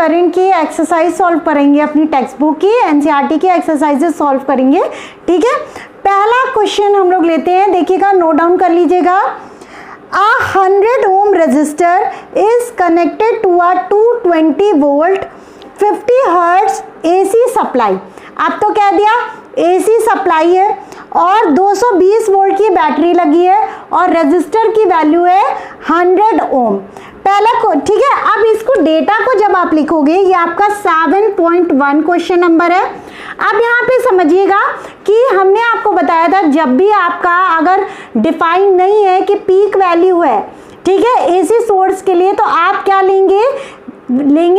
Current की exercise solve करेंगे, अपनी टेक्स्ट बुक की एनसीईआरटी की एक्सरसाइजेस सॉल्व करेंगे। ठीक है, पहला क्वेश्चन हम लोग लेते हैं, देखिएगा, नोट डाउन कर लीजिएगा। A 100 ohm resistor is connected to a 220 volt 50 hertz AC supply। अब तो कह दिया AC सप्लाई है और 220 वोल्ट की बैटरी लगी है और रेजिस्टर की वैल्यू है 100 ओम। पहला को ठीक है, अब इसको डेटा को जब आप लिखोगे, ये आपका 7.1 क्वेश्चन नंबर है। अब यहाँ पे समझिएगा कि हमने आपको बताया था जब भी आपका अगर डिफाइन नहीं है कि पीक वैल्यू है, ठीक है, एसी सोर्स के लिए, तो आप क्या लेंगे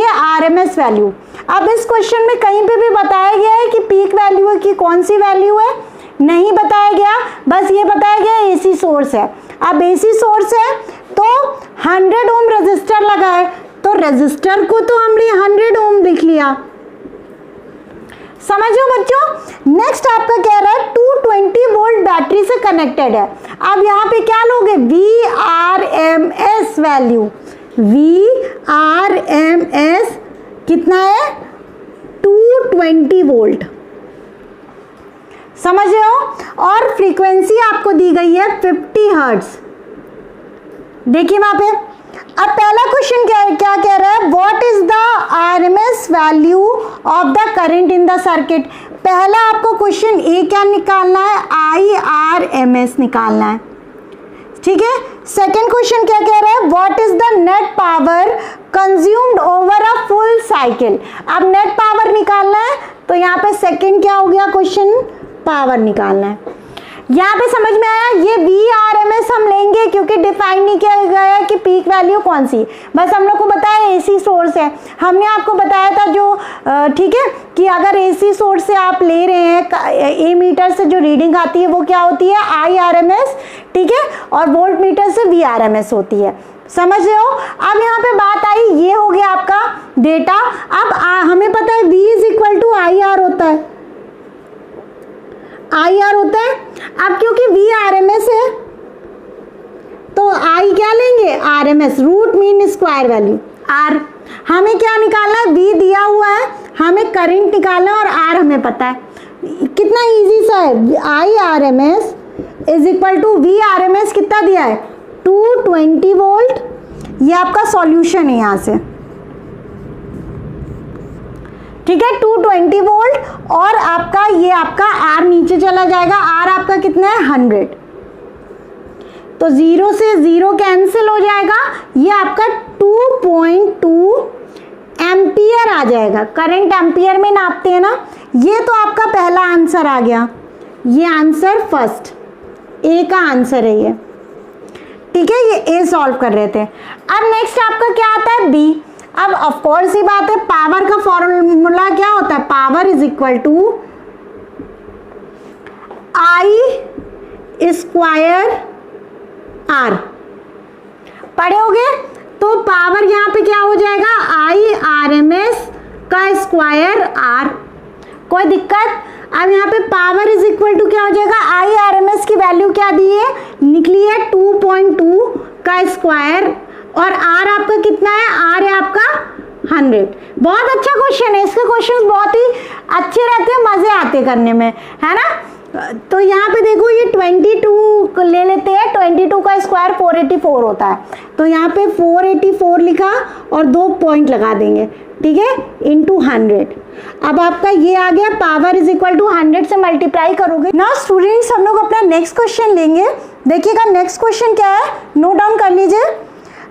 आरएमएस वैल्यू। अब इस क्वेश्चन में कहीं पे भी बताया गया है कि पीक वैल्यू है कि कौन सी वैल्यू है, नहीं बताया गया, बस ये बताया गया एसी सोर्स है। अब एसी सोर्स है तो 100 ओम रेजिस्टर लगा है, तो रेजिस्टर को तो हमने 100 ओम लिख लिया। समझो बच्चों, नेक्स्ट आपका कह रहा है 220 वोल्ट बैटरी से कनेक्टेड है। अब यहाँ पे क्या लोगे, VRMS वैल्यू, VRMS कितना है, 220 वोल्ट, समझ रहे हो। और फ्रीक्वेंसी आपको दी गई है 50 हर्ट्ज। देखिए वहां पे, अब पहला क्वेश्चन क्या कह रहा है, what is the RMS value of the current in the circuit. पहला आपको क्वेश्चन ए क्या निकालना है, IRMS निकालना है, ठीक है। सेकेंड क्वेश्चन क्या कह रहा है, what is the net power consumed over a full cycle. अब नेट पावर निकालना है, तो यहाँ पे सेकेंड क्या हो गया क्वेश्चन, पावर निकालना है। यहाँ पे समझ में आया, ये VRMS हम लेंगे क्योंकि डिफाइन नहीं किया गया है कि पीक वैल्यू कौन सी, बस हम लोग को बताया एसी सोर्स है। हमने आपको बताया था जो ठीक है कि अगर एसी सोर्स से आप ले रहे हैं, ए मीटर से जो रीडिंग आती है वो क्या होती है, IRMS, ठीक है, और वोल्ट मीटर से VRMS होती है, समझ रहे हो। अब यहाँ पे बात आई, ये हो गया आपका डेटा। अब हमें पता है V is equal to IR होता है, IR होता है। अब क्योंकि VRMS है तो I क्या लेंगे, RMS, root mean square value R। हमें क्या निकालना है, V दिया हुआ है, हमें करंट निकालना है और R हमें पता है। कितना इजी सा है, IRMS is equal to VRMS कितना दिया है, 220 वोल्ट। ये आपका सॉल्यूशन है यहाँ से, ठीक है, 220 वोल्ट। और आपका ये आपका R नीचे चला जाएगा, R आपका कितना है 100, तो 0 से 0 कैंसिल हो जाएगा, ये आपका 2.2 एम्पियर आ जाएगा। करंट एम्पियर में नापते हैं ना। ये तो आपका पहला आंसर आ गया, ये आंसर फर्स्ट, ए का आंसर है ये, ठीक है, ये ए सॉल्व कर रहे थे। अब नेक्स्ट आपका क्या आता है, बी। अब ऑफ कोर्स ही बात है, पावर का फॉर्मूला क्या होता है, power is equal to I square R। पढ़े होगे, तो पावर यहाँ पे क्या हो जाएगा, IRMS का स्क्वायर R। कोई दिक्कत। अब यहाँ पे पावर इज इक्वल टू क्या हो जाएगा, IRMS की वैल्यू क्या दी है, निकली है 2.2 का स्क्वायर, और R आपका कितना है, R है आपका 100। बहुत अच्छा क्वेश्चन है, इसके क्वेश्चंस बहुत ही अच्छे रहते हैं, मजे आते करने में, है ना। तो यहाँ पे देखो, ये 22 ले लेते हैं, 22 का स्क्वायर 484 होता है, तो यहाँ पे 484 लिखा और 2 पॉइंट लगा देंगे, ठीक है, इंटू 100। अब आपका ये आ गया, पावर इज इक्वल टू 100 से मल्टीप्लाई करोगे ना। स्टूडेंट्स, हम लोग अपना नेक्स्ट क्वेश्चन लेंगे। देखिएगा नेक्स्ट क्वेश्चन क्या है, नोट डाउन कर लीजिए।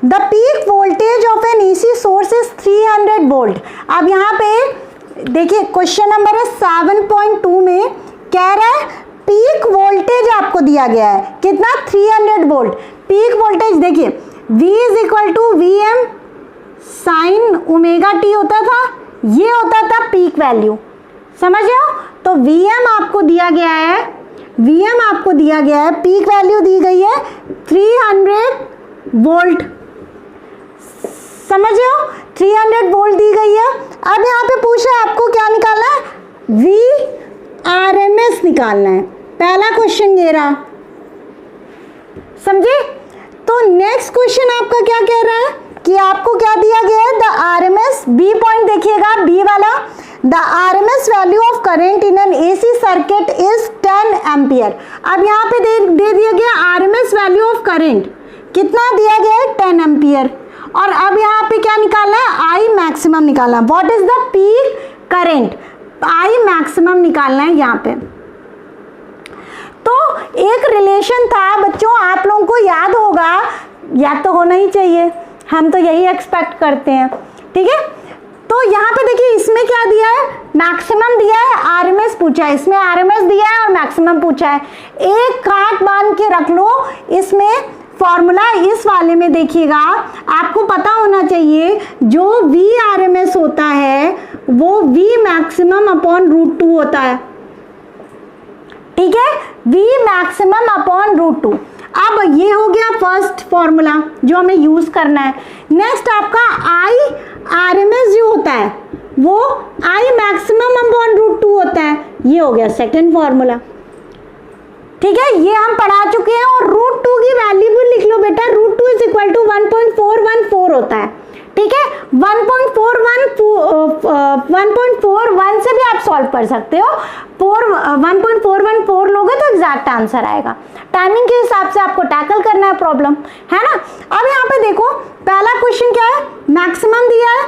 The peak voltage of N AC source is 300 volt. अब यहाँ पे देखिए क्वेश्चन नंबर है 7.2 में कह रहा है पीक वोल्टेज आपको दिया गया है कितना, 300 वोल्ट। पीक वोल्टेज देखिए, V is equal to VM sine omega t होता था, ये होता था पीक वैल्यू, समझ रहे हो। तो VM आपको दिया गया है, VM आपको दिया गया है, पीक वैल्यू दी गई है 300 वोल्ट, समझ रहे हो, 300 वोल्ट दी गई है। अब यहाँ पे पूछ रहा है आपको क्या निकालना है, VRMS निकालना है। पहला क्वेश्चन ये रहा, समझे। तो नेक्स्ट क्वेश्चन आपका क्या कह रहा है, कि आपको क्या दिया गया है, द आरएमएस, बी पॉइंट देखिएगा, बी वाला, the RMS value of current in an AC circuit is 10 ampere. अब यहाँ पे दे दिया गया आरएमएस वैल्यू ऑफ करंट, कितना दिया गया है, 10 एम्पियर। और अब यहाँ पे क्या निकालना है, आई मैक्सिमम निकालना, what is the peak current, I maximum निकालना है यहाँ पे। तो एक रिलेशन था बच्चों, आप लोगों को याद होगा, याद तो होना ही चाहिए, हम तो यही एक्सपेक्ट करते हैं, ठीक है। तो यहाँ पे देखिए इसमें क्या दिया है, मैक्सिमम दिया है, आरएमएस पूछा है, इसमें आरएमएस दिया है और मैक्सिमम पूछा है। एक काट बांध के रख लो, इसमें फॉर्मूला इस वाले में देखिएगा, आपको पता होना चाहिए जो वी आरएमएस होता है वो वी मैक्सिमम अपॉन रूट 2 होता है, ठीक है, वी मैक्सिमम अपॉन रूट 2। अब ये हो गया फर्स्ट फॉर्मूला जो हमें यूज करना है। नेक्स्ट आपका आई आरएमएस जो होता है वो आई मैक्सिमम अपॉन रूट 2 होता है, ये हो गया सेकंड फॉर्मूला, ठीक है, ये हम पढ़ा चुके हैं। और रूट 2 की वैल्यू भी लिख लो बेटा, रूट 2 इज इक्वल टू 1.414 होता है, ठीक है। 1.41 से भी आप सॉल्व कर सकते हो, 1.414 लोगे तो एग्जैक्ट आंसर आएगा। टाइमिंग के हिसाब से आपको टैकल करना है प्रॉब्लम, है ना। अब यहाँ पे देखो पहला क्वेश्चन क्या है, मैक्सिमम दिया है,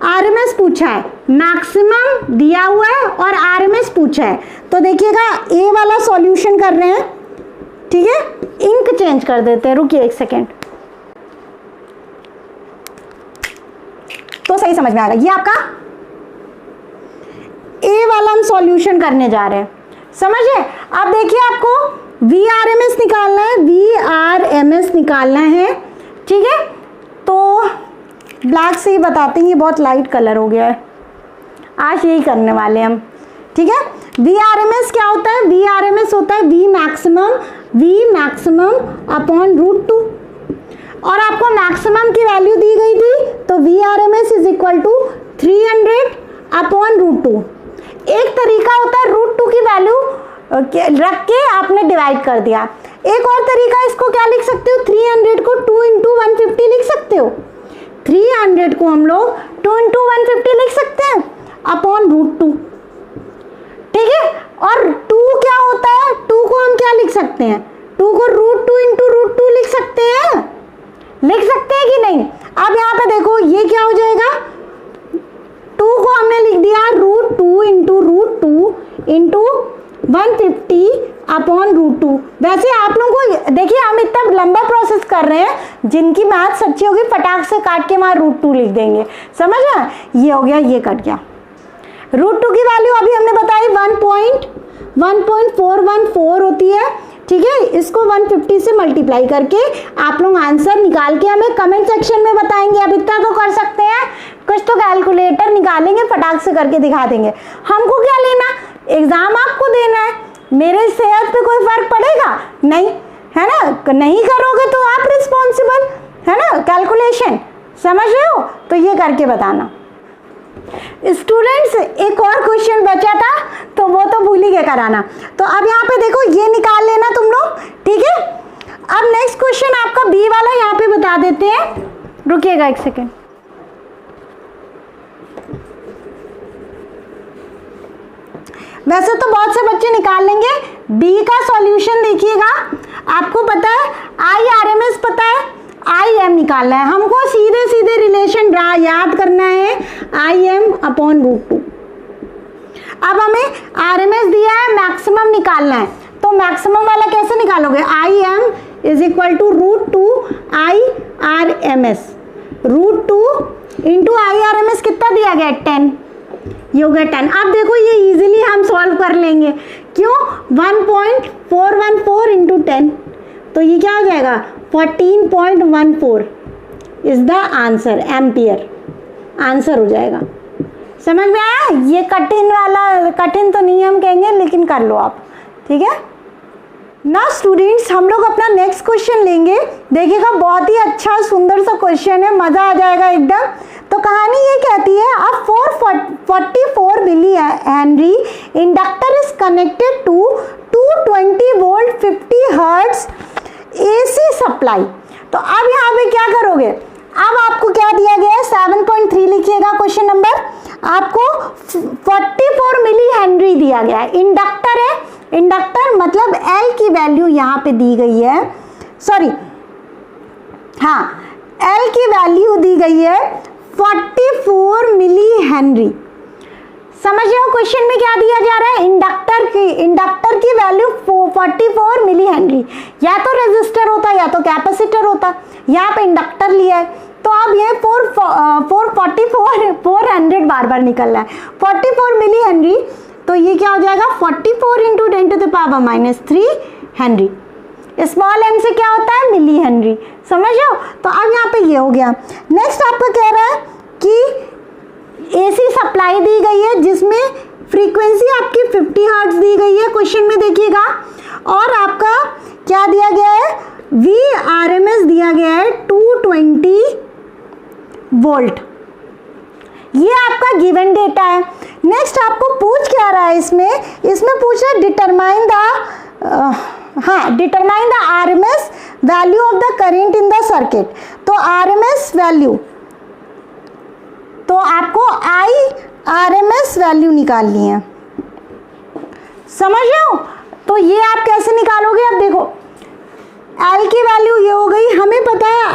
आरएमएस पूछा है, मैक्सिमम दिया हुआ है और आरएमएस पूछा है। तो देखिएगा ए वाला सॉल्यूशन कर रहे हैं, ठीक है, इंक चेंज कर देते हैं, रुकिए एक सेकेंड, तो सही समझ में आ गया। ये आपका ए वाला हम सॉल्यूशन करने जा रहे हैं, समझे। अब देखिए आपको वी आर एम एस निकालना है, वी आर एम एस निकालना है, ठीक है। तो ब्लैक से ही बताते हैं, ये बहुत लाइट कलर हो गया है, आज यही करने वाले हम, ठीक है। वी आर एम एस क्या होता है, वी आर एम एस होता है वी मैक्सिमम अपॉन रूट 2, और आपको मैक्सिमम की वैल्यू दी गई थी, तो V R M S is equal to 300 upon root 2। एक तरीका होता है रूट 2 की वैल्यू रख के आपने डिवाइड कर दिया। एक और तरीका, इसको क्या लिख सकते हो, 300 को 2 इंटू 150 लिख सकते हो, 300 को हम लोग 2 इंटू 150 लिख सकते हैं अपॉन रूट 2, ठीक है। और 2 क्या होता है, 2 को हम क्या लिख सकते हैं, 2 को रूट 2 इंटू रूट 2 लिख सकते हैं कि नहीं। अब यहाँ पे देखो ये क्या हो जाएगा, 2 को हमने लिख दिया रूट 2 इंटू 150 अपॉन रूट 2। वैसे आप लोगों को देखिए, हम इतना लंबा प्रोसेस कर रहे हैं, जिनकी मैथ्स अच्छी होगी फटाक से काट के वहाँ रूट 2 लिख देंगे, समझ में। ये हो गया, ये कट गया। रूट 2 की वैल्यू अभी हमने बताई 1.414 होती है, ठीक है। इसको 150 से मल्टीप्लाई करके आप लोग आंसर निकाल के हमें कमेंट सेक्शन में बताएंगे। अब इतना तो कर सकते हैं, कुछ तो कैलकुलेटर निकालेंगे, फटाक से करके दिखा देंगे। हमको क्या लेना, एग्जाम आपको देना है, मेरे सेहत पे कोई फर्क पड़ेगा नहीं, है ना। नहीं करोगे तो आप रिस्पॉन्सिबल, है ना, कैलकुलेशन, समझ रहे हो। तो ये करके बताना। स्टूडेंट्स एक और क्वेश्चन बचा था, तो वो तो भूल ही गए कराना। तो अब यहाँ पे देखो ये निकाल लेना तुम लोग, ठीक है। अब नेक्स्ट क्वेश्चन आपका बी वाला यहाँ पे बता देते हैं, रुकिएगा एक सेकेंड। वैसे तो बहुत से बच्चे निकाल लेंगे, बी का सॉल्यूशन देखिएगा, आपको पता है आई आर एम एस पता है, आई एम निकालना है हमको, सीधे सीधे रिलेशन याद करना है, आई एम अपॉन रूट 2। अब हमें आर एम एस दिया है, मैक्सिमम निकालना है, तो मैक्सिमम वाला कैसे निकालोगे, I M is equal to root 2 I R M S, root 2 into I R M S कितना दिया गया, 10, ये हो गया 10। अब देखो ये इजीली हम सॉल्व कर लेंगे, क्यों, 1.414 इंटू 10, तो ये क्या हो जाएगा 14.14 is the answer, ampere answer हो जाएगा। समझ में आया। ये कठिन वाला, कठिन तो नहीं हम कहेंगे, लेकिन कर लो आप, ठीक है ना। स्टूडेंट्स हम लोग अपना नेक्स्ट क्वेश्चन लेंगे, देखिएगा बहुत ही अच्छा सुंदर सा क्वेश्चन है, मजा आ जाएगा एकदम। तो कहानी ये कहती है, अब 444 milli Henry inductor is connected to 220 volt 50 hertz AC supply. तो अब यहाँ पे क्या करोगे, अब आपको क्या दिया गया है, 7.3 लिखिएगा क्वेश्चन नंबर। आपको 44 मिली हेनरी दिया गया है, इंडक्टर है, इंडक्टर मतलब L की वैल्यू यहाँ पे दी गई है, सॉरी हाँ L की वैल्यू दी गई है 44 मिली हेनरी। समझ रहे हो क्वेश्चन में क्या दिया जा रहा है, इंडक्टर की वैल्यू 44 मिली हेनरी, या तो रेजिस्टर होता या तो कैपेसिटर होता, यहाँ पे इंडक्टर लिया है, तो अब ये 400 बार निकल रहा है, 44 मिली हेनरी, तो ये क्या हो जाएगा 44 इंटू 10⁻³ हेनरी। स्मॉल m से क्या होता है, मिली हेनरी, समझ लो। तो अब यहाँ पे ये हो गया। नेक्स्ट आपका कह रहा है कि AC सप्लाई दी गई है जिसमें फ्रीक्वेंसी आपकी 50 हर्ट्ज दी गई है, क्वेश्चन में देखिएगा, और आपका क्या दिया गया है, VRMS दिया गया है 220 वोल्ट। ये आपका गिवन डेटा है। नेक्स्ट आपको पूछ क्या रहा है, इसमें पूछ रहा है determine the RMS value of the current in the circuit. तो RMS वैल्यू, तो आपको IRMS वैल्यू निकालनी है, समझ रहे हो। तो ये आप कैसे निकालोगे, अब देखो L की वैल्यू ये हो गई, हमें पता है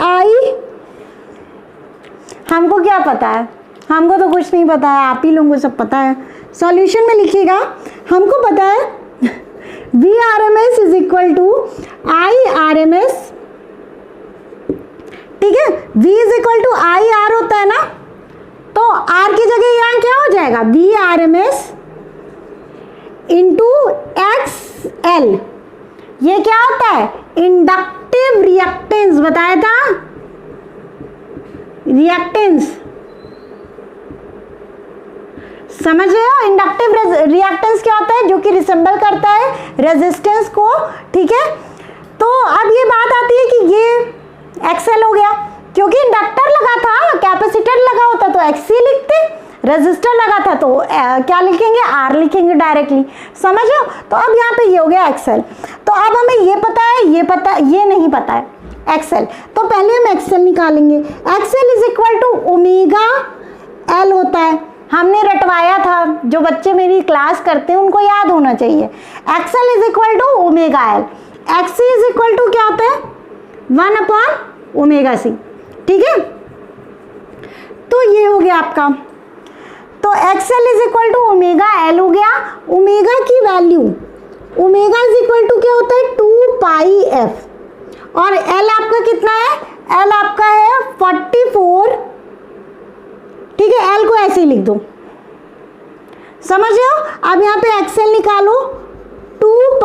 हमको क्या पता है, हमको तो कुछ नहीं पता है, आप ही लोगों को सब पता है। सॉल्यूशन में लिखिएगा, हमको पता है VRMS is equal to IRMS, ठीक है, V is equal to IR होता है ना, तो R की जगह यहाँ क्या हो जाएगा, VRMS इंटू XL। ये क्या होता है, इंडक्टिव रिएक्टेंस, बताया था रिएक्टेंस, समझ रहे हो। इंडक्टिव रिएक्टेंस क्या होता है, जो कि रिसेंबल करता है रेजिस्टेंस को, ठीक है। तो अब ये बात आती है कि ये XL हो गया, क्योंकि इंडक्टर लगा था, कैपेसिटर लगा होता तो XC लिखते, रेजिस्टर लगा था तो क्या लिखेंगे, R लिखेंगे डायरेक्टली, समझ लो। तो अब यहाँ पे ये हो गया XL। तो अब हमें ये पता है, ये नहीं पता है XL, तो पहले हम XL निकालेंगे। XL is equal to omega L होता है, हमने रटवाया था, जो बच्चे मेरी क्लास करते हैं उनको याद होना चाहिए। XL is equal to omega L, XC is equal to क्या होता है, 1/ωc, ठीक है। तो ये हो गया आपका, तो XL is equal to omega L हो गया। ओमेगा की value, omega is equal to क्या होता है, 2πf, और L आपका कितना है, L आपका है 44, ठीक है। L को ऐसे ही लिख दो, समझ रहे हो। अब यहाँ पे XL निकालो, 2π,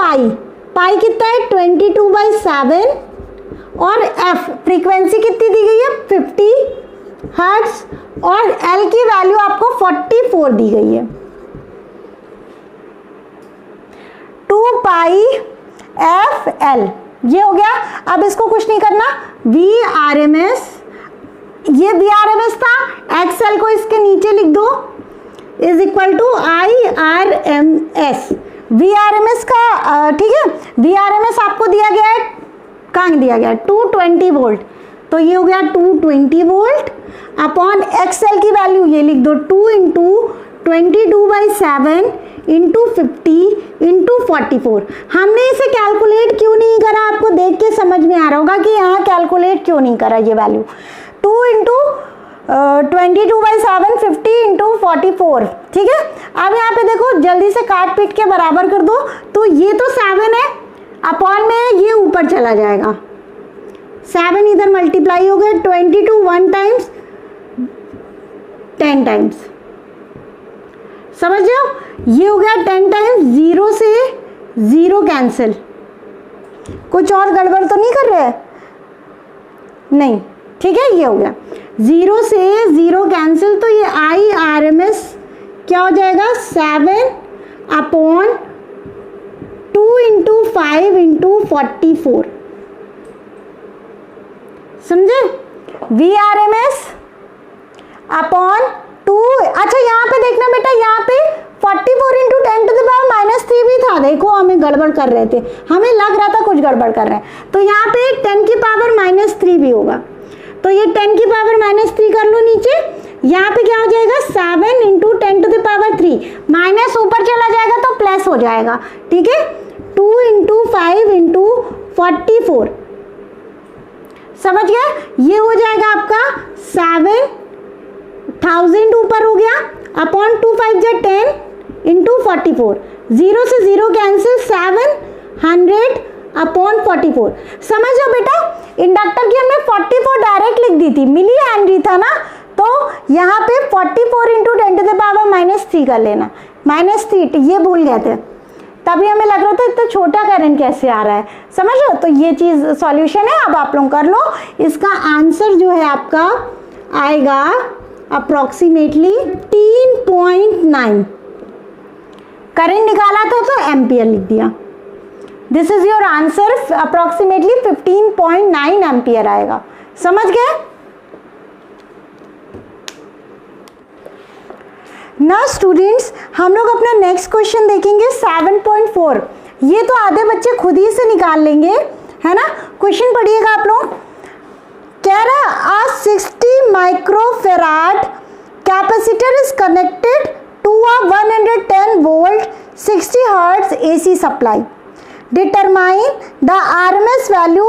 पाई कितना है 22/7, और F फ्रीक्वेंसी कितनी दी गई है 50 हर्ट्ज, और L की वैल्यू आपको 44 दी गई है, 2πfL, ये हो गया। अब इसको कुछ नहीं करना, VRMS, ये VRMS था, XL को इसके नीचे लिख दो, is equal to IRMS। VRMS का ठीक है, VRMS आपको दिया गया है, कहाँ दिया गया है, 220 वोल्ट, तो ये हो गया 220 वोल्ट अपॉन XL की वैल्यू ये लिख दो, 2 इंटू 22/7 इंटू 50 इंटू 44। हमने इसे कैलकुलेट क्यों नहीं करा, आपको देख के समझ में आ रहा होगा कि यहाँ कैलकुलेट क्यों नहीं करा ये वैल्यू। 2 इंटू 22/7 50 इंटू 44, ठीक है। अब यहाँ पे देखो जल्दी से काट पीट के बराबर कर दो, तो ये तो 7 है, अपॉन में ये ऊपर चला जाएगा, 7 इधर मल्टीप्लाई हो गया, 22 1 टाइम्स 10 टाइम्स, समझ रहे हो। ये हो गया 10 टाइम्स, 0 से 0 कैंसिल, कुछ और गड़बड़ तो नहीं कर रहे हैं, नहीं, ठीक है। ये हो गया 0 से 0 कैंसिल, तो ये IRMS क्या हो जाएगा, 7/2 इंटू 5 इंटू 44, समझे। VRMS अपॉन 2, अच्छा यहाँ पे देखना बेटा, यहाँ पे 44 इंटू 10⁻³ भी था, देखो हमें गड़बड़ कर रहे थे, हमें लग रहा था कुछ गड़बड़ कर रहे हैं, तो यहाँ पे 10⁻³ भी होगा, तो ये 10 की पावर -3 कर लो नीचे, यहाँ पे क्या हो जाएगा 7 into 10 to the power 3, minus ऊपर चला जाएगा तो प्लस हो जाएगा, ठीक है। 2 इंटू 5 इंटू 44, समझ गए, ये हो जाएगा आपका 7000 ऊपर हो गया अपॉन 2 5 जा 10 इंटू 44, 0 से 0 कैंसिल, 700 अपॉन 44। समझो बेटा, इंडक्टर की हमने 44 डायरेक्ट लिख दी थी, मिली हेनरी था ना, तो यहाँ पे 44 इंटू 10 टू द पावर -3 कर लेना, -3, ये भूल गए थे, तभी हमें लग रहा था इतना छोटा करंट कैसे आ रहा है, समझो। तो ये चीज़ सॉल्यूशन है, अब आप लोग कर लो। इसका आंसर जो है आपका आएगा अप्रॉक्सीमेटली 3.9, करंट निकाला था तो एम्पियर लिख दिया। This is your answer, approximately 15.9 ampere आएगा, समझ गए ना स्टूडेंट्स। हम लोग अपना नेक्स्ट क्वेश्चन देखेंगे 7.4। ये तो आधे बच्चे खुद ही से निकाल लेंगे, है ना। क्वेश्चन पढ़िएगा आप लोग, कह रहा 60 microfarad capacitor is connected to a 110 volt 60 hertz AC supply, determine the RMS value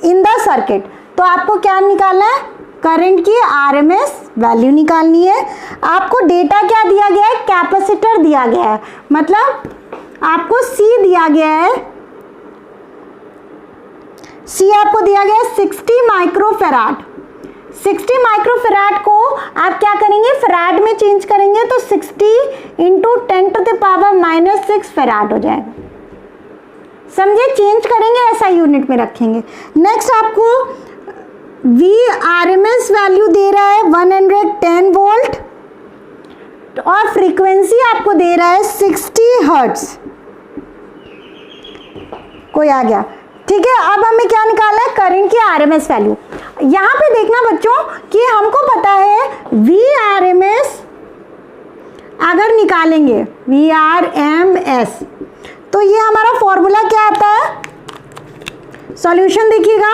in the circuit. तो आपको क्या निकालना है, करंट की RMS वैल्यू निकालनी है। आपको डेटा क्या दिया गया है, कैपेसिटर दिया गया है, मतलब आपको C दिया गया है, C आपको दिया गया है 60 माइक्रोफेराड। 60 माइक्रोफेराड को आप क्या करेंगे, फैराड में चेंज करेंगे तो 60 into 10 to the power -6 farad हो जाएगा, समझे। चेंज करेंगे ऐसा यूनिट में रखेंगे। नेक्स्ट आपको VRMS वैल्यू दे रहा है 110 वोल्ट और फ्रीक्वेंसी आपको दे रहा है 60 हर्ट्ज। कोई आ गया, ठीक है। अब हमें क्या निकालना है, करंट की RMS वैल्यू। यहाँ पे देखना बच्चों कि हमको पता है VRMS अगर निकालेंगे VRMS तो ये हमारा फॉर्मूला क्या आता है, सॉल्यूशन देखिएगा,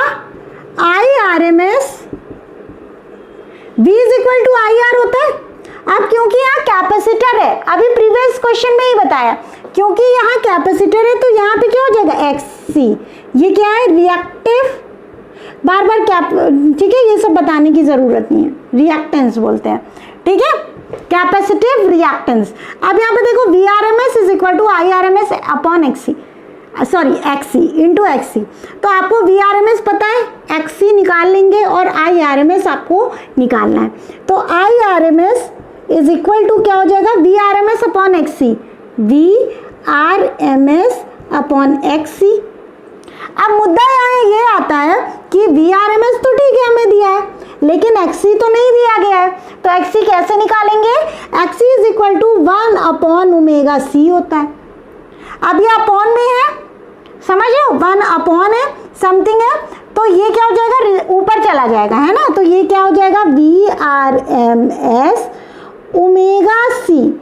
IRMS V is equal to IR होता है। अब क्योंकि यहाँ कैपेसिटर है, अभी प्रीवियस क्वेश्चन में ही बताया, क्योंकि यहाँ कैपेसिटर है तो यहाँ पे क्या हो जाएगा XC, ये क्या है रिएक्टिव, बार बार ठीक है, ये सब बताने की जरूरत नहीं है, रिएक्टेंस बोलते हैं, ठीक है, कैपेसिटिव रिएक्टेंस। अब यहाँ पे देखो VRMS is equal to IRMS upon XC, sorry XC into XC। तो आपको VRMS पता है, XC निकाल लेंगे और IRMS आपको निकालना है। तो IRMS इज इक्वल टू क्या हो जाएगा, VRMS upon XC, VRMS upon XC। अब मुद्दा यहाँ ये आता है कि VRMS तो ठीक है हमें दिया है, लेकिन XC तो नहीं दिया गया है, तो XC कैसे निकालेंगे, XC is equal to 1 upon omega C होता है। अब ये अपॉन में है, समझ लो 1 अपॉन है, समथिंग है, तो ये क्या हो जाएगा, ऊपर चला जाएगा, है ना। तो ये क्या हो जाएगा, VRMS ओमेगा C।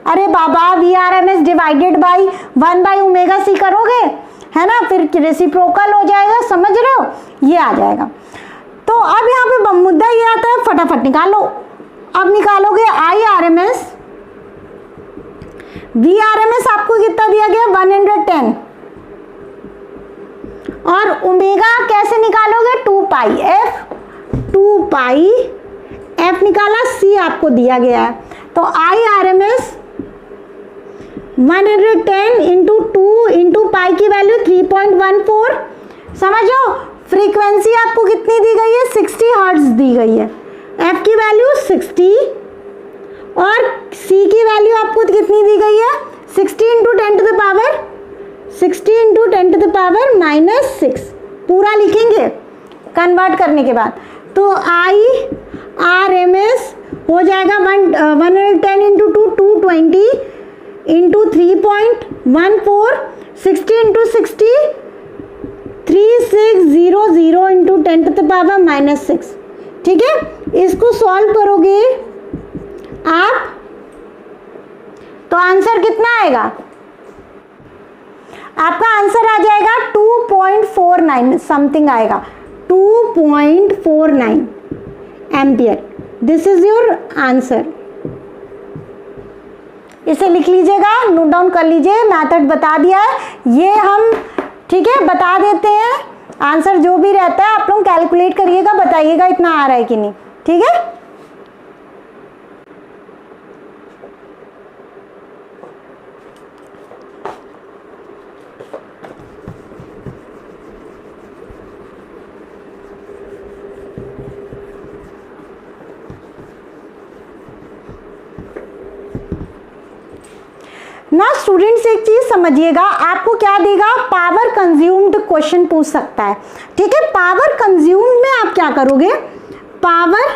अरे बाबा VRMS divided by 1 by omega C करोगे, है ना, फिर रेसिप्रोकल हो जाएगा, समझ रहे हो, ये आ जाएगा। तो अब यहाँ पे मुद्दा ये आता है, फटाफट निकालो। अब निकालोगे IRMS, VRMS आपको कितना दिया गया 110, और ओमेगा कैसे निकालोगे 2 पाई f निकाला, C आपको दिया गया है। तो IRMS 110 इंटू 2 इंटू पाई की वैल्यू 3.14, समझो। फ्रीक्वेंसी आपको कितनी दी गई है, 60 हर्ट्ज दी गई है, f की वैल्यू 60 और C की वैल्यू आपको कितनी दी गई है, 60 into 10 to the power 60 into 10 to the power -6, पूरा लिखेंगे कन्वर्ट करने के बाद। तो IRMS हो जाएगा 110 into 220 into 3.14, 60 into 60 3600 into 10 to the power -6, ठीक है। इसको सॉल्व करोगे आप तो आंसर कितना आएगा, आपका आंसर आ जाएगा 2.49 समथिंग आएगा, 2.49 ampere. This is your answer. इसे लिख लीजिएगा, नोट डाउन कर लीजिए, मेथड बता दिया है ये हम, ठीक है, बता देते हैं। आंसर जो भी रहता है आप लोग कैलकुलेट करिएगा, बताइएगा इतना आ रहा है कि नहीं, ठीक है। ना स्टूडेंट्स एक चीज समझिएगा, आपको क्या देगा, पावर कंज्यूम्ड क्वेश्चन पूछ सकता है, ठीक है। पावर कंज्यूम्ड में आप क्या करोगे, पावर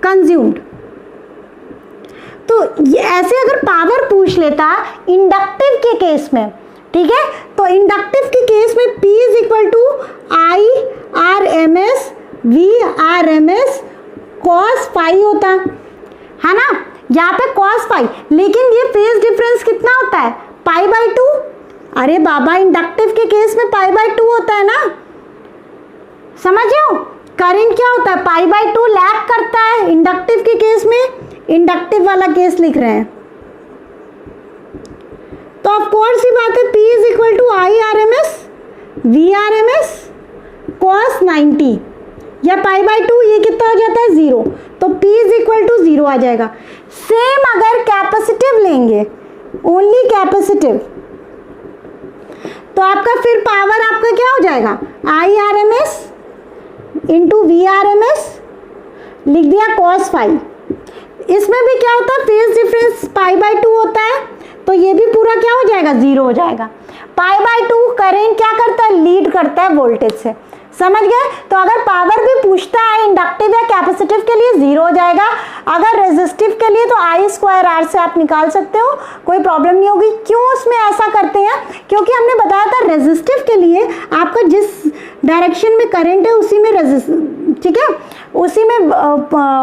कंज्यूम्ड, तो ऐसे अगर पावर पूछ लेता इंडक्टिव के केस में, ठीक है, तो इंडक्टिव के केस में P is equal to I R M S V R M S cos phi होता है ना, यहाँ पे कॉस फाई, लेकिन ये फेज डिफरेंस कितना होता है, पाई बाई 2। अरे बाबा इंडक्टिव के केस में पाई बाई 2 होता है ना, समझ रहे हो। करंट क्या होता है, पाई बाई 2 लैग करता है इंडक्टिव के केस में, इंडक्टिव वाला केस लिख रहे हैं। तो ऑफ कोर्स ही बात है, P is equal to I R M S V R M S cos 90 या पाई बाई 2, ये कितना हो जाता है 0, तो P इज इक्वल टू 0 आ जाएगा। सेम अगर कैपेसिटिव लेंगे, ओनली कैपेसिटिव, तो आपका फिर पावर आपका क्या हो जाएगा, I R M S into V R M S, लिख दिया कॉस फाई। इसमें भी क्या होता है, फेज डिफरेंस पाई बाई 2 होता है, तो ये भी पूरा क्या हो जाएगा, 0 हो जाएगा। पाई बाई 2 करंट क्या करता है, लीड करता है वोल्टेज से, समझ गए। तो अगर पावर भी पूछता है इंडक्टिव या कैपेसिटिव के लिए 0 हो जाएगा, अगर रेजिस्टिव के लिए तो आई स्क्वायर आर से आप निकाल सकते हो, कोई प्रॉब्लम नहीं होगी। क्यों उसमें ऐसा करते हैं, क्योंकि हमने बताया था रेजिस्टिव के लिए आपका जिस डायरेक्शन में करंट है उसी में ठीक है, उसी में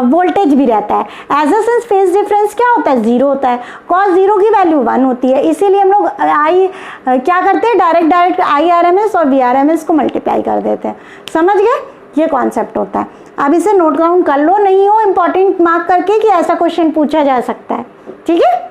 वोल्टेज भी रहता है। As a sense phase difference क्या होता है, 0 होता है, कॉस 0 की वैल्यू 1 होती है, इसीलिए हम लोग आई क्या करते हैं, direct I R M S और वी आर एम एस को मल्टीप्लाई कर देते हैं, समझ गए, ये कॉन्सेप्ट होता है। अब इसे नोट डाउन कर लो, नहीं हो इंपॉर्टेंट मार्क करके कि ऐसा क्वेश्चन पूछा जा सकता है, ठीक है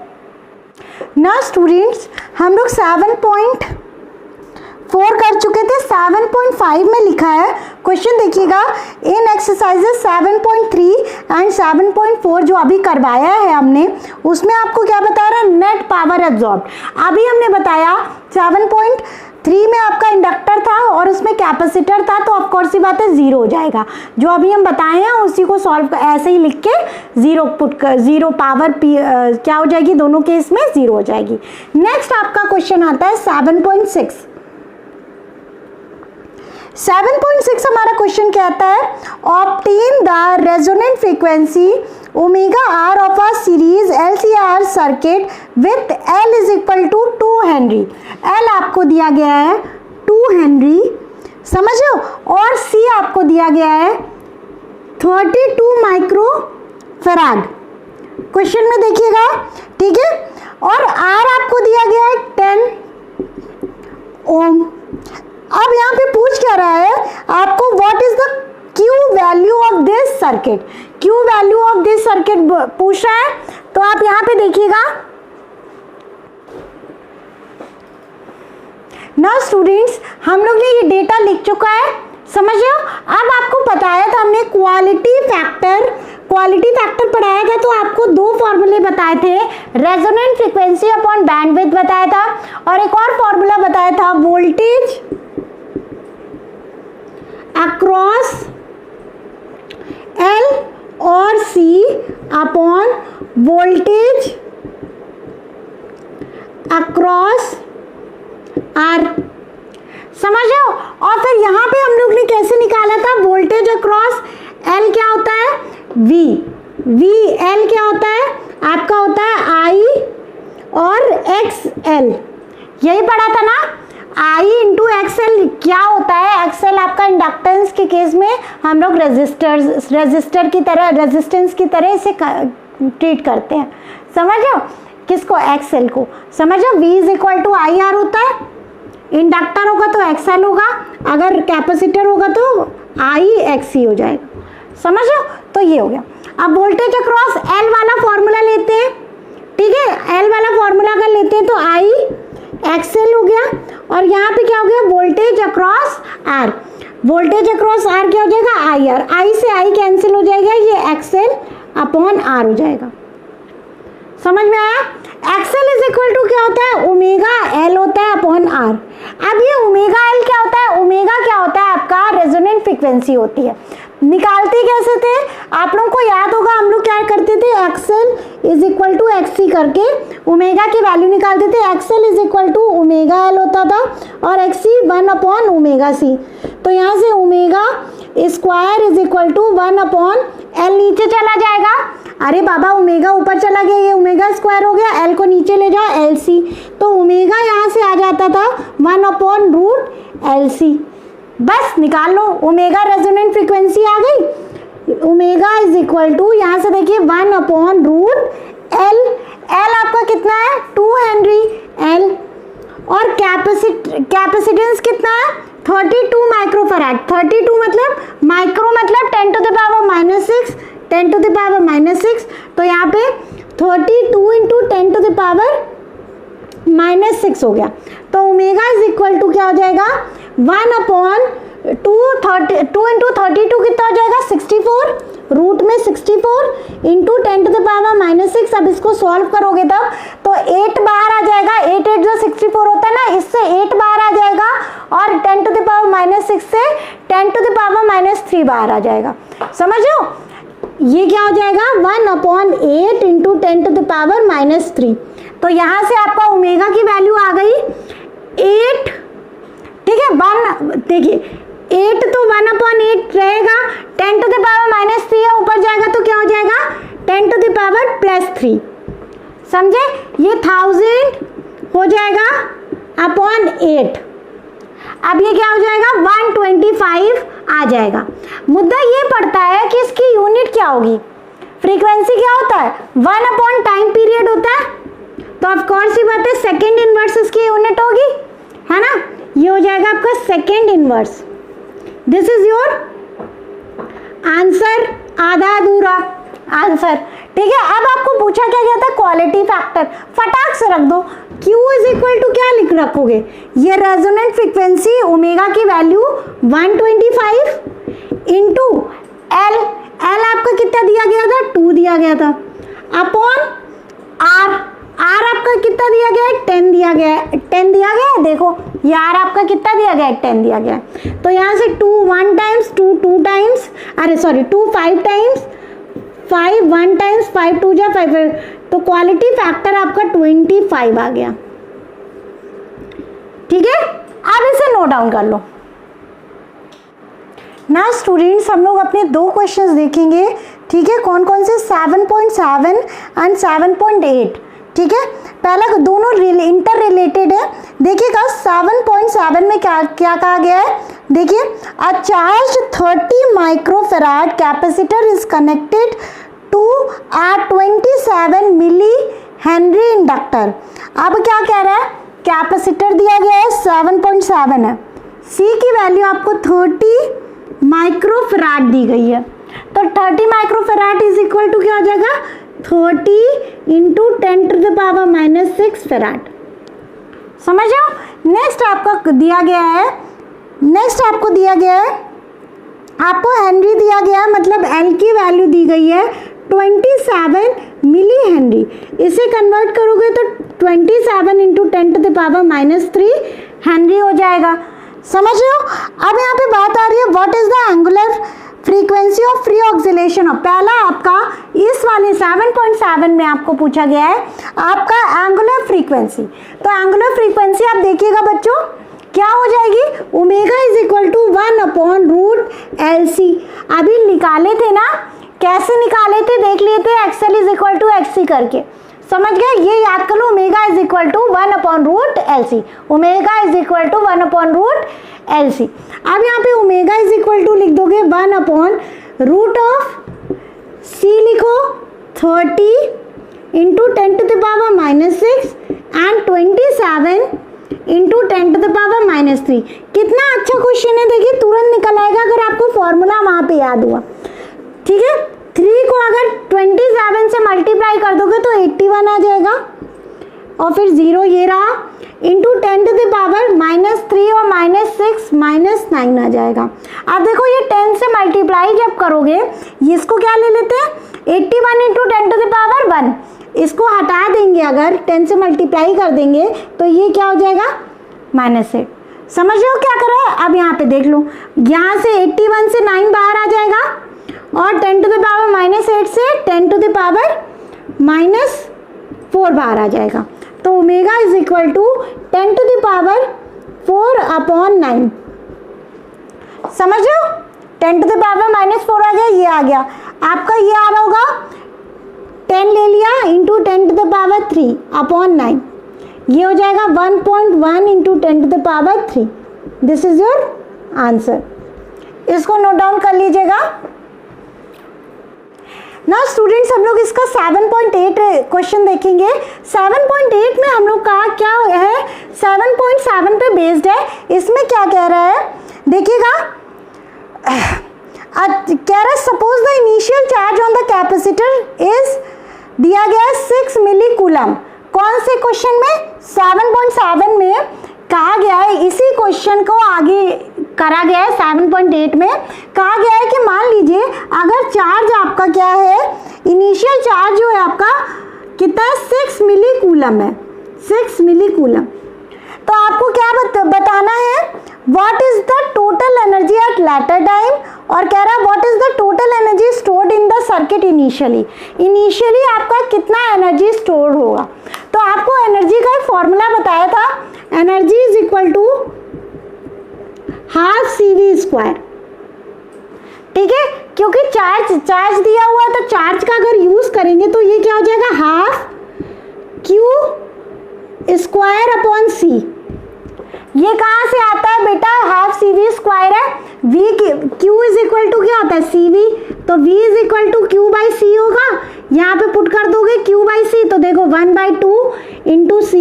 ना। स्टूडेंट्स हम लोग 7.4 कर चुके थे, 7.5 में लिखा है क्वेश्चन, देखिएगा इन एक्सरसाइजेस 7.3 एंड 7.4 जो अभी करवाया है हमने, उसमें आपको क्या बता रहा है, नेट पावर एब्जॉर्ब। अभी हमने बताया 7.3 में आपका इंडक्टर था और उसमें कैपेसिटर था, तो ऑफ कोर्स ही बात है 0 हो जाएगा। जो अभी हम बताए हैं उसी को सॉल्व ऐसे ही लिख के 0 पुट कर, 0 पावर क्या हो जाएगी, दोनों केस में 0 हो जाएगी। नेक्स्ट आपका क्वेश्चन आता है 7.6। 7.6 हमारा क्वेश्चन कहता है, obtain the resonant frequency omega R of a series LCR circuit with L is equal to 2 henry. L आपको दिया गया है 2 हेनरी, समझ लो, और C आपको दिया गया है 32 माइक्रो फैराड। क्वेश्चन में देखिएगा, ठीक है, और R आपको दिया गया है 10 ओम। अब यहाँ पे पूछ क्या रहा है आपको, what is the Q value of this circuit, Q value of this circuit पूछ रहा है। तो आप यहाँ पे देखिएगा ना स्टूडेंट्स, हम लोग ने ये डेटा लिख चुका है, समझ रहे हो। अब आपको बताया था हमने क्वालिटी फैक्टर पढ़ाया गया, तो आपको 2 फॉर्मूले बताए थे, रेजोनेंट फ्रीक्वेंसी अपॉन बैंडविड्थ बताया था, और एक और फॉर्मूला बताया था वोल्टेज अक्रॉस L और C upon voltage across R, समझ रहे हो। और फिर यहाँ पे हम लोग ने कैसे निकाला था, वोल्टेज अक्रॉस L क्या होता है, L क्या होता है आपका, होता है I और XL, यही पढ़ा था ना, I इंटू XL क्या होता है, XL आपका इंडक्टेंस के केस में हम लोग रेजिस्टर की तरह, रेजिस्टेंस की तरह इसे ट्रीट करते हैं, समझ लो, किसको, XL को, समझ लो। V is equal to I R होता है इंडक्टर होगा तो XL होगा, अगर कैपेसिटर होगा तो IXC हो जाएगा। समझो, तो ये हो गया। अब वोल्टेज अक्रॉस L वाला फॉर्मूला लेते हैं, ठीक है, L वाला फॉर्मूला अगर लेते हैं तो IXL हो गया, और यहाँ पे क्या हो गया, voltage across R, voltage across R क्या हो जाएगा, IR, I से I कैंसिल हो जाएगा, ये XL अपॉन R हो जाएगा। समझ में आया? XL इज इक्वल टू क्या होता है, ओमेगा L होता है अपॉन R। अब ये ओमेगा L क्या होता है, ओमेगा क्या होता है आपका रेजोनेंट फ्रीक्वेंसी होती है। निकालते कैसे थे, आप लोगों को याद होगा, हम लोग क्या करते थे, XL is equal to XC करके ओमेगा की वैल्यू निकालते थे। XL is equal to omega L होता था और XC 1 अपॉन ओमेगा C। तो यहाँ से omega square is equal to 1 upon L नीचे चला जाएगा। अरे बाबा, ओमेगा ऊपर चला गया, ये ओमेगा स्क्वायर हो गया, L को नीचे ले जाओ, LC, तो ओमेगा यहाँ से आ जाता था 1 अपॉन रूट LC। बस निकाल लो, ओमेगा रेजोनेंट फ्रीक्वेंसी आ गई। ओमेगा इज इक्वल टू, यहाँ से देखिए 1 अपॉन रूट L आपका कितना है, 2 हेनरी L, और कैपेसिटेंस कितना है, 32 माइक्रोफैराड। 32 मतलब माइक्रो मतलब 10 to the power minus 6, 10 to the power minus 6, तो यहाँ पे 32 into 10 to the power minus 6 हो गया। तो ओमेगा इज इक्वल टू क्या हो जाएगा, 1 अपॉन 2 इंटू 32 कितना हो जाएगा, 64, रूट में 64 into 10 to the power minus 6। अब इसको सॉल्व करोगे तब तो 8 बाहर आ जाएगा, 8 8 जो 64 होता है ना, इससे 8 बाहर आ जाएगा, और 10 टू द पावर माइनस 6 से 10 टू द पावर माइनस 3 बाहर आ जाएगा। समझो, ये क्या हो जाएगा, 1 upon 8 into 10 to the power minus 3। तो यहाँ से आपका ओमेगा की वैल्यू आ गई 8, ठीक है, 1, देखिए 8 तो 1 अपॉन 8 रहेगा, 10 टू द पावर माइनस 3 है, ऊपर जाएगा तो क्या हो जाएगा, 10 टू द पावर प्लस 3। समझे, ये 1000 हो जाएगा अपॉन 8। अब ये क्या हो जाएगा, 125 आ जाएगा। मुद्दा ये पड़ता है कि इसकी यूनिट क्या होगी, फ्रीक्वेंसी क्या होता है, 1 अपॉन टाइम पीरियड होता है, तो ऑफ कोर्स ही बात है सेकेंड इनवर्स इसकी यूनिट होगी, है ना। ये हो जाएगा आपका second inverse. This is your answer, आधा अधूरा आंसर, ठीक है। अब आपको पूछा क्या गया था, क्वालिटी फैक्टर, फटाक से रख दो, Q इज इक्वल टू क्या लिख रखोगे, ये रेजोनेंट फ्रीक्वेंसी ओमेगा की वैल्यू 125 इंटू L आपका कितना दिया गया था, 2 दिया गया था, अपॉन R आपका कितना दिया गया है, 10 दिया गया है, 10 दिया गया है, देखो ये R आपका कितना दिया गया है, 10 दिया गया है। तो यहाँ से 2 1 टाइम्स, 2 टाइम्स, अरे सॉरी 2 5 टाइम्स, 5 1 टाइम्स, 5 2 जा 5, तो क्वालिटी फैक्टर आपका 25 आ गया, ठीक है। अब इसे नोट डाउन कर लो ना स्टूडेंट्स। हम लोग अपने 2 क्वेश्चंस देखेंगे, ठीक है, कौन कौन से, 7.7 एंड 7.8, ठीक है। पहला दोनों इंटर रिलेटेड है, देखिएगा 7.7 में क्या कहा गया है, देखिए, a charge 30 microfarad capacitor is connected to a 27 milli henry inductor. अब क्या कह रहा है, कैपेसिटर दिया गया है 7.7 है, सी की वैल्यू आपको 30 माइक्रोफैराड दी गई है, तो 30 माइक्रोफैराड इज इक्वल टू क्या हो जाएगा, 30 into 10 to the power minus 6 farad. समझो। नेक्स्ट आपको दिया गया है, आपको हेनरी दिया गया है, मतलब एल की वैल्यू दी गई है 27 मिली हेनरी। इसे कन्वर्ट करोगे तो 27 into 10 to the power minus 3 henry हो जाएगा। समझ रहे हो। अब यहाँ पे बात आ रही है what is the angular frequency of free oscillation. पहला आपका इस वाले 7.7 में आपको पूछा गया है आपका एंगुलर फ्रीक्वेंसी। तो एंगुलर फ्रीक्वेंसी आप देखिएगा बच्चों क्या हो जाएगी, omega is equal to 1 upon root LC। अभी निकाले थे ना, कैसे निकाले थे देख लिए थे, XL is equal to XC करके, समझ गए। ये याद कर लो, omega is equal to 1 upon root LC, omega is equal to 1 upon root LC। अब यहाँ पे ओमेगा इज इक्वल टू लिख दोगे 1 अपॉन रूट ऑफ C लिखो 30 into 10 to the power minus 6 and 27 into 10 to the power -3। कितना अच्छा question है, देखिए तुरंत निकल आएगा अगर आपको फॉर्मूला वहाँ पे याद हुआ। ठीक है, 3 को अगर 27 से मल्टीप्लाई कर दोगे तो 81 आ जाएगा, और फिर 0 ये रहा, इंटू 10 टू द पावर -3 और -6 -9 आ जाएगा। अब देखो ये 10 से मल्टीप्लाई जब करोगे, इसको क्या ले लेते हैं, 81 इंटू 10 टू द पावर 1, इसको हटा देंगे, अगर 10 से मल्टीप्लाई कर देंगे तो ये क्या हो जाएगा, -8। समझ रहे हो क्या कर रहा है। अब यहाँ पे देख लो, यहाँ से 81 से 9 बाहर आ जाएगा, और 10 टू द पावर -8 से 10 टू द पावर -4 बाहर आ जाएगा। तो omega is equal to 10 to the power 4/9। समझ रहे हो, 10 टू द पावर -4 आ गया, ये आ गया आपका, ये आ रहा होगा 10 ले लिया इंटू 10 टू द पावर 3/9, ये हो जाएगा 1.1 into 10 to the power 3। This is your answer. इसको नोट डाउन कर लीजिएगा। ना स्टूडेंट्स, हम लोग इसका 7.8 क्वेश्चन देखेंगे। 7.8 में हम लोग का क्या है, 7.7 पे बेस्ड है। इसमें क्या कह रहा है देखिएगा, कह रहा है suppose the initial charge on the capacitor is, दिया गया है 6 मिली कूलम। कौन से क्वेश्चन में, 7.7 में कहा गया है, इसी क्वेश्चन को आगे करा गया है। 7.8 में कहा गया है कि मान लीजिए अगर चार्ज आपका क्या है, इनिशियल चार्ज जो है आपका कितना है, 6 मिली कूलम है, 6 मिली कूलम। तो आपको क्या बताना है, what is the total energy at later time, और कह रहा है what is the total energy stored in the circuit initially. Initially आपका कितना एनर्जी स्टोर होगा। तो आपको एनर्जी का एक फॉर्मूला बताया था, energy is equal to ½ CV²। ठीक है, क्योंकि चार्ज दिया हुआ है तो चार्ज का अगर यूज करेंगे तो ये क्या हो जाएगा, ½ Q² C। ये कहाँ से आता है बेटा, ½ CV² है, Q इज इक्वल टू क्या होता है, CV, तो V is equal to Q/C होगा। यहाँ पे पुट कर दोगे Q/C, तो देखो 1/2 इंटू C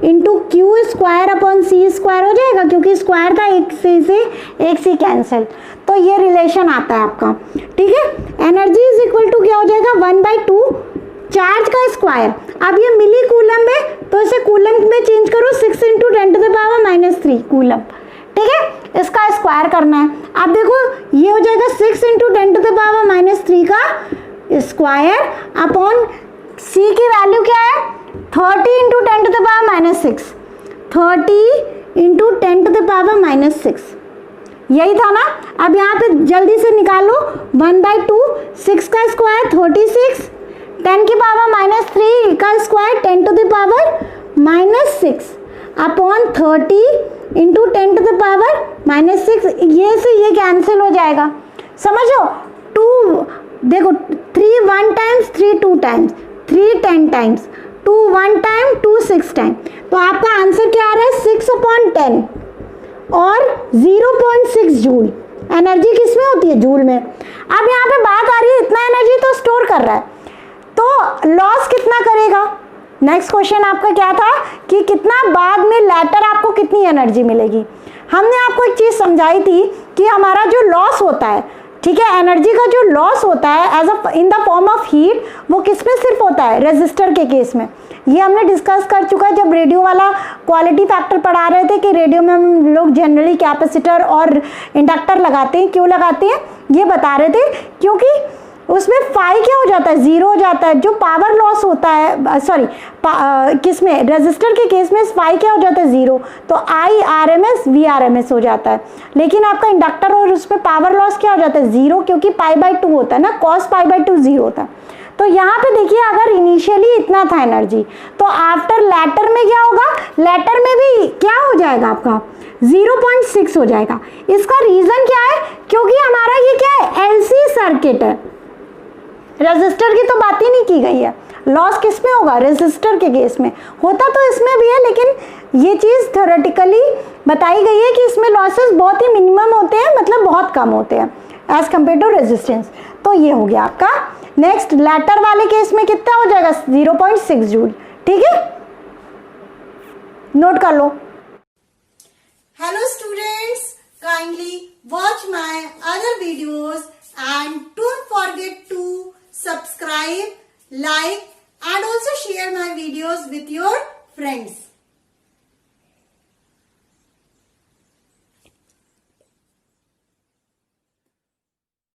इंटू Q²/C² हो जाएगा, क्योंकि स्क्वायर था, एक से एक C कैंसिल, तो ये रिलेशन आता है आपका। ठीक है, एनर्जी इज इक्वल टू क्या हो जाएगा, 1/2 चार्ज का स्क्वायर। अब ये मिली कूलम में, तो इसे कूलम में चेंज करो, 6 into 10 to the power -3 coulomb. ठीक है, इसका स्क्वायर करना है। अब देखो ये हो जाएगा 6 इंटू 10 टू द पावर -3 का स्क्वायर अपॉन C की वैल्यू क्या है, 30 into 10 to the power -6, 30 into 10 to the power -6, यही था ना। अब यहाँ पे जल्दी से निकालो, 1/2, 6 का स्क्वायर 36, 10 की पावर -3 का square 10 to the power -6 upon 30 into 10 to the power -6, ये से ये कैंसिल हो जाएगा। समझो, 2 देखो, 3 1 times, 3 2 times, 3 10 times, 2 1 time, 2 6 time, तो आपका आंसर क्या आ रहा है, 6/10 और 0.6 जूल। एनर्जी किस में होती है, जूल में। अब यहाँ पे बात आ रही है, इतना एनर्जी तो स्टोर कर रहा है, तो लॉस कितना करेगा। नेक्स्ट क्वेश्चन आपका क्या था कि कितना बाद में लेटर आपको कितनी एनर्जी मिलेगी। हमने आपको एक चीज समझाई थी कि हमारा जो लॉस होता है, ठीक है, एनर्जी का जो लॉस होता है as a in the form of heat, वो किस में सिर्फ होता है, रेजिस्टर के केस में। ये हमने डिस्कस कर चुका है जब रेडियो वाला क्वालिटी फैक्टर पढ़ा रहे थे कि रेडियो में हम लोग जनरली कैपेसिटर और इंडक्टर लगाते हैं। क्यों लगाते हैं ये बता रहे थे, क्योंकि उसमें फाई क्या हो जाता है, जीरो हो जाता है। जो पावर लॉस होता है, सॉरी किस में, रेजिस्टर के केस में फाई क्या हो जाता है, जीरो, तो IRMS VRMS हो जाता है। लेकिन आपका इंडक्टर और उसमें पावर लॉस क्या हो जाता है, जीरो, क्योंकि π/2 होता है ना, cos π/2 जीरो होता है। तो यहाँ पे देखिए, अगर इनिशियली इतना था एनर्जी, तो आफ्टर लेटर में क्या होगा, लेटर में भी क्या हो जाएगा आपका 0.6 हो जाएगा। इसका रीजन क्या है, क्योंकि हमारा ये क्या है, LC सर्किट है, रेजिस्टर की तो बात ही नहीं की गई है। लॉस किस में होगा, रेजिस्टर के केस में होता तो इसमें भी है, लेकिन ये चीज़ थ्योरेटिकली बताई गई है कि इसमें लॉसेस बहुत ही मिनिमम होते हैं, मतलब बहुत कम होते हैं एज कम्पेयर टू रेजिस्टेंस। तो ये हो गया आपका। नेक्स्ट लेटर वाले केस में कितना हो जाएगा, 0.6 जूल। ठीक है, नोट कर लो। Hello kindly watch my other videos and don't forget to subscribe, like and also share my videos with your friends.